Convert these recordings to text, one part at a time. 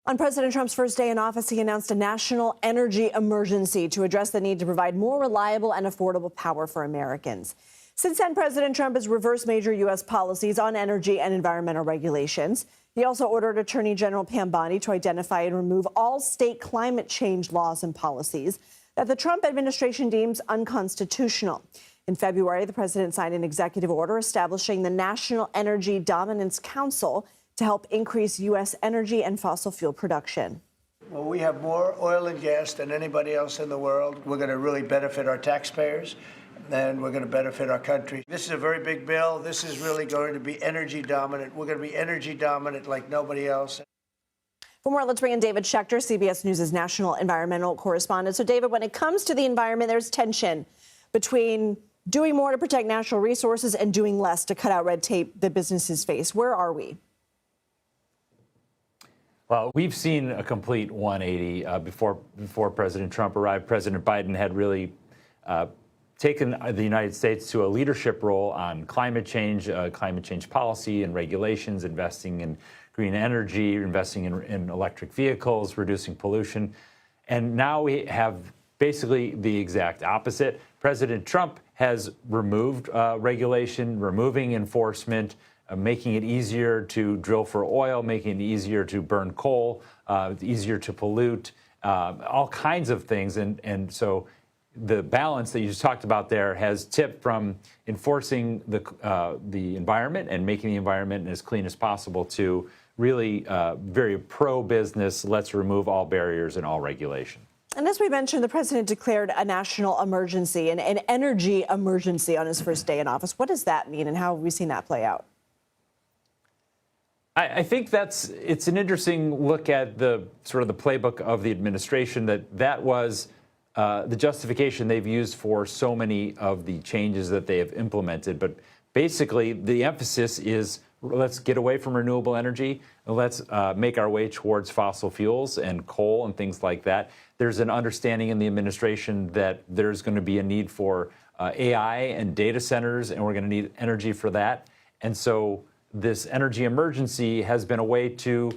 On President Trump's first day in office, he announced a national energy emergency to address the need to provide more reliable and affordable power for Americans. Since then, President Trump has reversed major U.S. policies on energy and environmental regulations. He also ordered Attorney General Pam Bondi to identify and remove all state climate change laws and policies that the Trump administration deems unconstitutional. In February, the president signed an executive order establishing the National Energy Dominance Council to help increase U.S. energy and fossil fuel production. Well, we have more oil and gas than anybody else in the world. We're going to really benefit our taxpayers, and we're going to benefit our country. This is a very big bill. This is really going to be energy dominant. We're going to be energy dominant like nobody else. For more, let's bring in David Schechter, CBS News' national environmental correspondent. So, David, when it comes to the environment, there's tension between doing more to protect natural resources and doing less to cut out red tape that businesses face. Where are we? Well, we've seen a complete 180 before President Trump arrived. President Biden had really taken the United States to a leadership role on climate change policy and regulations, investing in green energy, investing in electric vehicles, reducing pollution. And now we have basically the exact opposite. President Trump has removed regulation, removing enforcement, making it easier to drill for oil, making it easier to burn coal, easier to pollute, all kinds of things. And so the balance that you just talked about there has tipped from enforcing the environment and making the environment as clean as possible to really very pro-business, let's remove all barriers and all regulation. And as we mentioned, the president declared a national emergency, an energy emergency on his first day in office. What does that mean, and how have we seen that play out? I think it's an interesting look at the sort of the playbook of the administration that was the justification they've used for so many of the changes that they have implemented. But basically, the emphasis is let's get away from renewable energy and let's make our way towards fossil fuels and coal and things like that. There's an understanding in the administration that there's going to be a need for AI and data centers, and we're going to need energy for that. And so this energy emergency has been a way to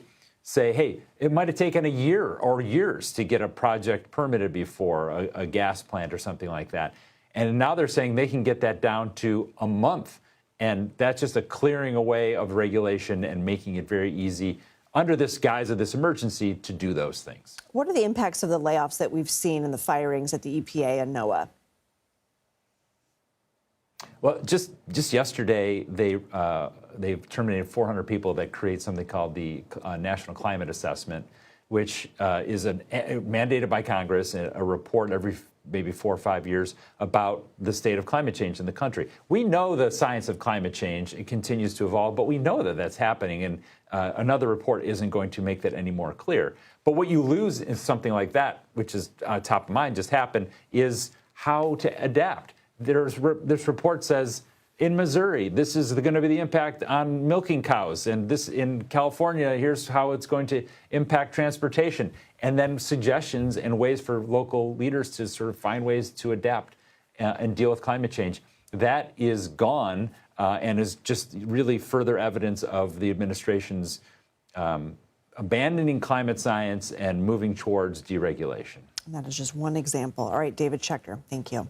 say, hey, it might have taken a year or years to get a project permitted before, a gas plant or something like that. And now they're saying they can get that down to a month. And that's just a clearing away of regulation and making it very easy under this guise of this emergency to do those things. What are the impacts of the layoffs that we've seen in the firings at the EPA and NOAA? Well, just yesterday, they've terminated 400 people that create something called the National Climate Assessment, which is mandated by Congress, a report every maybe 4 or 5 years about the state of climate change in the country. We know the science of climate change. It continues to evolve, but we know that that's happening, and another report isn't going to make that any more clear. But what you lose in something like that, which is top of mind, just happened, is how to adapt. This report says, in Missouri, this is going to be the impact on milking cows. And this in California, here's how it's going to impact transportation. And then suggestions and ways for local leaders to sort of find ways to adapt and deal with climate change. That is gone and is just really further evidence of the administration's abandoning climate science and moving towards deregulation. And that is just one example. All right, David Schechter, thank you.